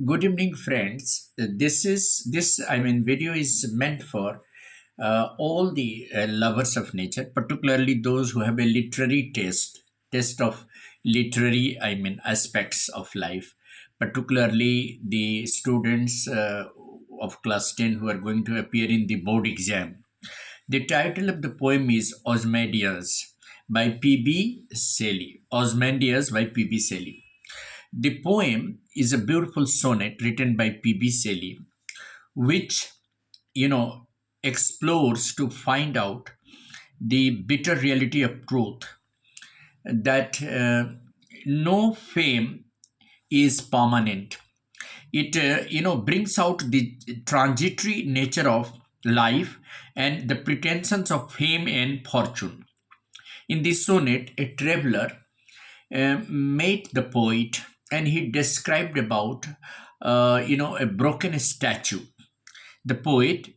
Good evening, friends. This video is meant for all the lovers of nature, particularly those who have a literary taste of literary, aspects of life, particularly the students of class 10 who are going to appear in the board exam. The title of the poem is Osmandias by P.B. Shelley. Osmandias by P.B. Shelley. The poem is a beautiful sonnet written by P.B. Shelley, which, you know, explores to find out the bitter reality of truth that no fame is permanent. It, brings out the transitory nature of life and the pretensions of fame and fortune. In this sonnet, a traveler met the poet and he described about a broken statue. The poet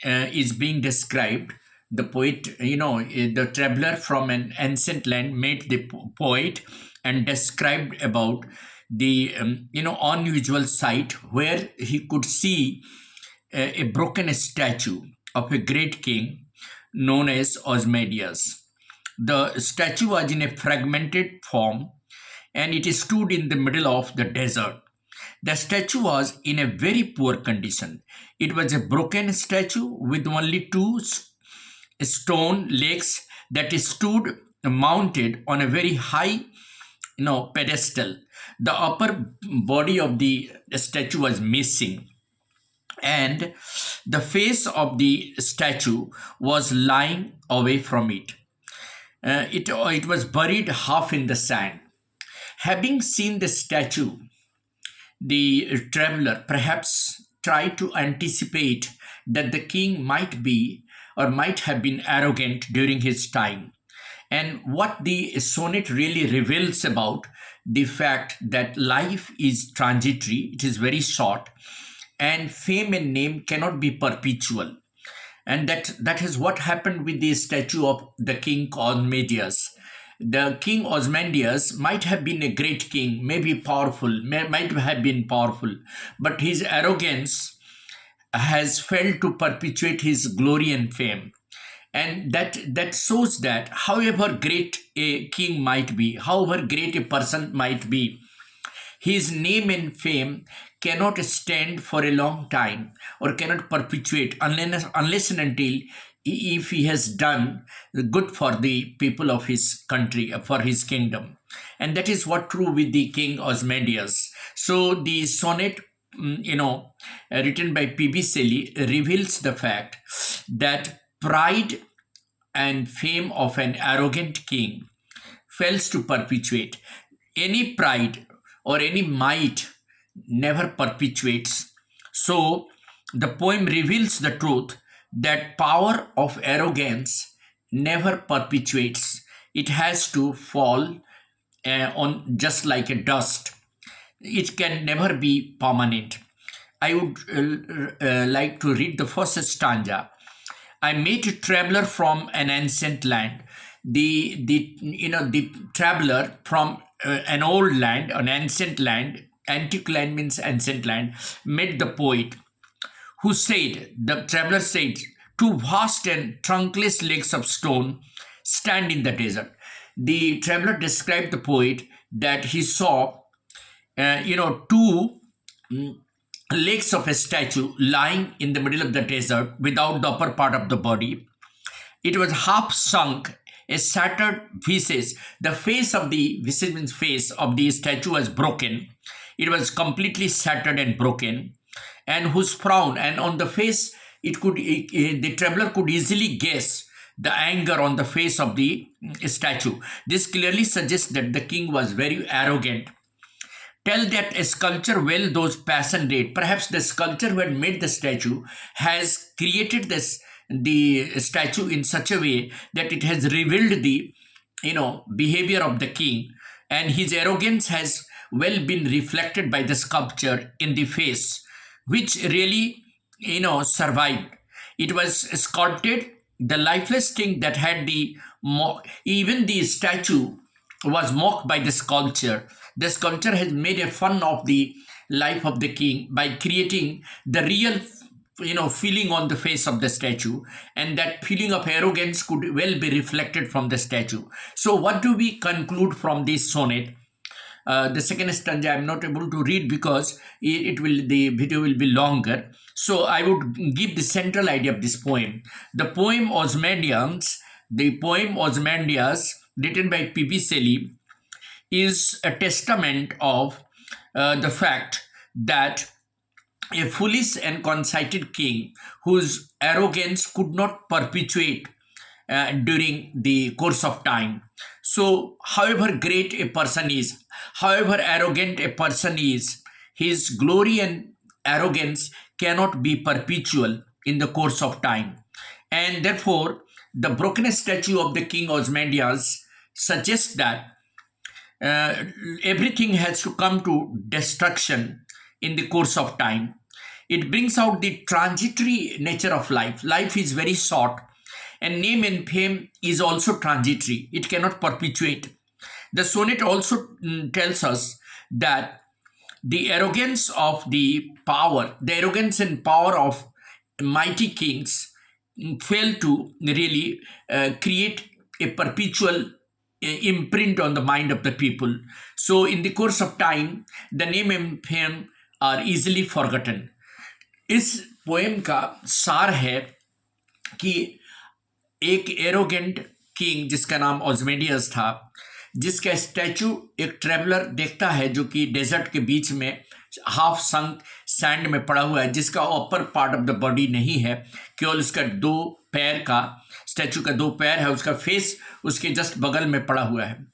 is being described. The poet, the traveler from an ancient land met the poet and described about the unusual sight where he could see a broken statue of a great king known as Osmadias. The statue was in a fragmented form and it stood in the middle of the desert. The statue was in a very poor condition. It was a broken statue with only two stone legs that stood mounted on a very high pedestal. The upper body of the statue was missing, and the face of the statue was lying away from it. It was buried half in the sand. Having seen the statue, the traveler perhaps tried to anticipate that the king might be or might have been arrogant during his time. And what the sonnet really reveals about the fact that life is transitory, it is very short, and fame and name cannot be perpetual. And that is what happened with the statue of the king Osmadias. The king Osmandias might have been a great king, maybe powerful, might have been powerful, but his arrogance has failed to perpetuate his glory and fame. And that shows that however great a king might be, however great a person might be, his name and fame cannot stand for a long time or cannot perpetuate unless and until if he has done good for the people of his country, for his kingdom. And that is what true with the king Osmandias. So the sonnet, written by P.B. Shelley reveals the fact that pride and fame of an arrogant king fails to perpetuate. Any pride or any might never perpetuates. So the poem reveals the truth that power of arrogance never perpetuates. It has to fall on just like a dust. It can never be permanent. I would like to read the first stanza. I met a traveler from an ancient land. The traveler from an old land, an ancient land. Antique land means ancient land. Met the poet, who said, the traveler said, two vast and trunkless legs of stone stand in the desert. The traveler described the poet that he saw, two legs of a statue lying in the middle of the desert without the upper part of the body. It was half sunk, a shattered visage. The face of the visage means face of the statue was broken. It was completely shattered and broken, and whose frown and on the face the traveler could easily guess the anger on the face of the statue. This clearly suggests that the king was very arrogant. Tell that a sculptor well those passion rate. Perhaps the sculptor who had made the statue has created the statue in such a way that it has revealed the behavior of the king, and his arrogance has well been reflected by the sculpture in the face, which really survived. It was sculpted, the lifeless thing that had even the statue was mocked by the sculpture. The sculptor has made a fun of the life of the king by creating the real feeling on the face of the statue, and that feeling of arrogance could well be reflected from the statue. So what do we conclude from this sonnet? The second stanza I'm not able to read because the video will be longer. So I would give the central idea of this poem. The poem Osmandias, written by P.B. Shelley, is a testament of the fact that a foolish and conceited king whose arrogance could not perpetuate during the course of time. So, however great a person is, however arrogant a person is, his glory and arrogance cannot be perpetual in the course of time. And therefore, the broken statue of the king Osmandias suggests that everything has to come to destruction in the course of time. It brings out the transitory nature of life. Life is very short, and name and fame is also transitory. It cannot perpetuate. The sonnet also tells us that the arrogance and power of mighty kings fail to really create a perpetual imprint on the mind of the people. So, in the course of time, the name and fame are easily forgotten. इस poem का सार है कि एक arrogant king जिसका नाम ऑजमेंडियस था, जिसका स्टैचू एक ट्रेवलर देखता है जो कि डेजर्ट के बीच में हाफ संक सैंड में पड़ा हुआ है, जिसका upper part of the body नहीं है, केवल उसका स्टैचू का दो पैर है, उसका फेस उसके जस्ट बगल में पड़ा हुआ है।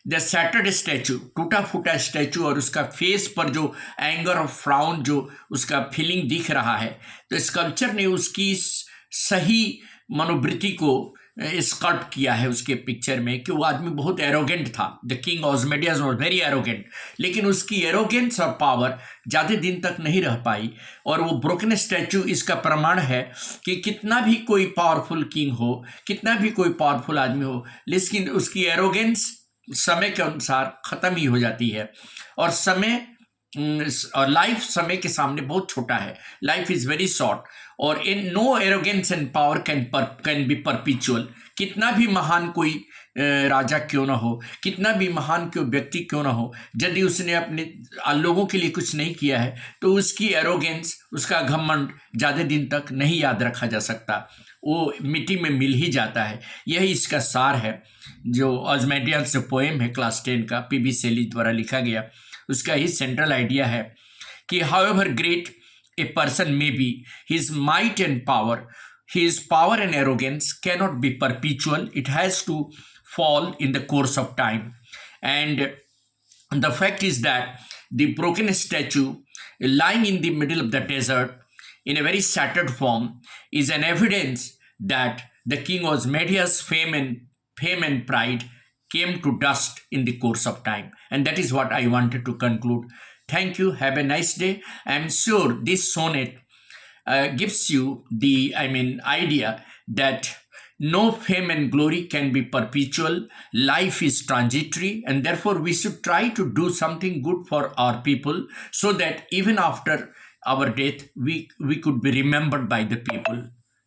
द सैटर्ड स्टैचू, टूटा फूटा स्टैचू, और उसका फेस पर जो एंगर और फ्राउन जो उसका फीलिंग दिख रहा है, तो स्कल्पचर ने उसकी सही मनोवृत्ति को स्कल्प किया है उसके पिक्चर में कि वो आदमी बहुत एरोगेंट था। The king Ozymandias was very arrogant, लेकिन उसकी एरोगेंस और पावर ज़्यादा दिन तक नहीं रह पाई, और वो ब्रोकन स्टैचू इसका प्रमाण है कि कितना भी कोई पावरफुल किंग हो, कितना भी कोई पावरफुल आदमी हो, लेकिन उसकी एरोगेंस समय के अनुसार ख़त्म ही हो जाती है। और लाइफ समय के सामने बहुत छोटा है। लाइफ इज़ वेरी शॉर्ट, और in no arrogance and power can be perpetual. कितना भी महान कोई राजा क्यों ना हो, कितना भी महान कोई व्यक्ति क्यों ना हो, यदि उसने अपने लोगों के लिए कुछ नहीं किया है तो उसकी एरोगेंस, उसका घमंड ज़्यादा दिन तक नहीं याद रखा जा सकता, वो मिट्टी में मिल ही जाता है। यही इसका सार है। जो ऑजमेंडियस जो पोएम है क्लास 10 का, पी.बी. शेली द्वारा लिखा गया, उसका ही सेंट्रल आइडिया है कि however great a person may be, his might and power, his power and arrogance cannot be perpetual. It has to fall in the course of time. And the fact is that the broken statue lying in the middle of the desert in a very shattered form is an evidence that the king Osmandias' fame and pride came to dust in the course of time. And that is what I wanted to conclude. Thank you. Have a nice day. I am sure this sonnet gives you the idea that no fame and glory can be perpetual. Life is transitory, and therefore we should try to do something good for our people so that even after our death, we could be remembered by the people.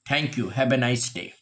Thank you. Have a nice day.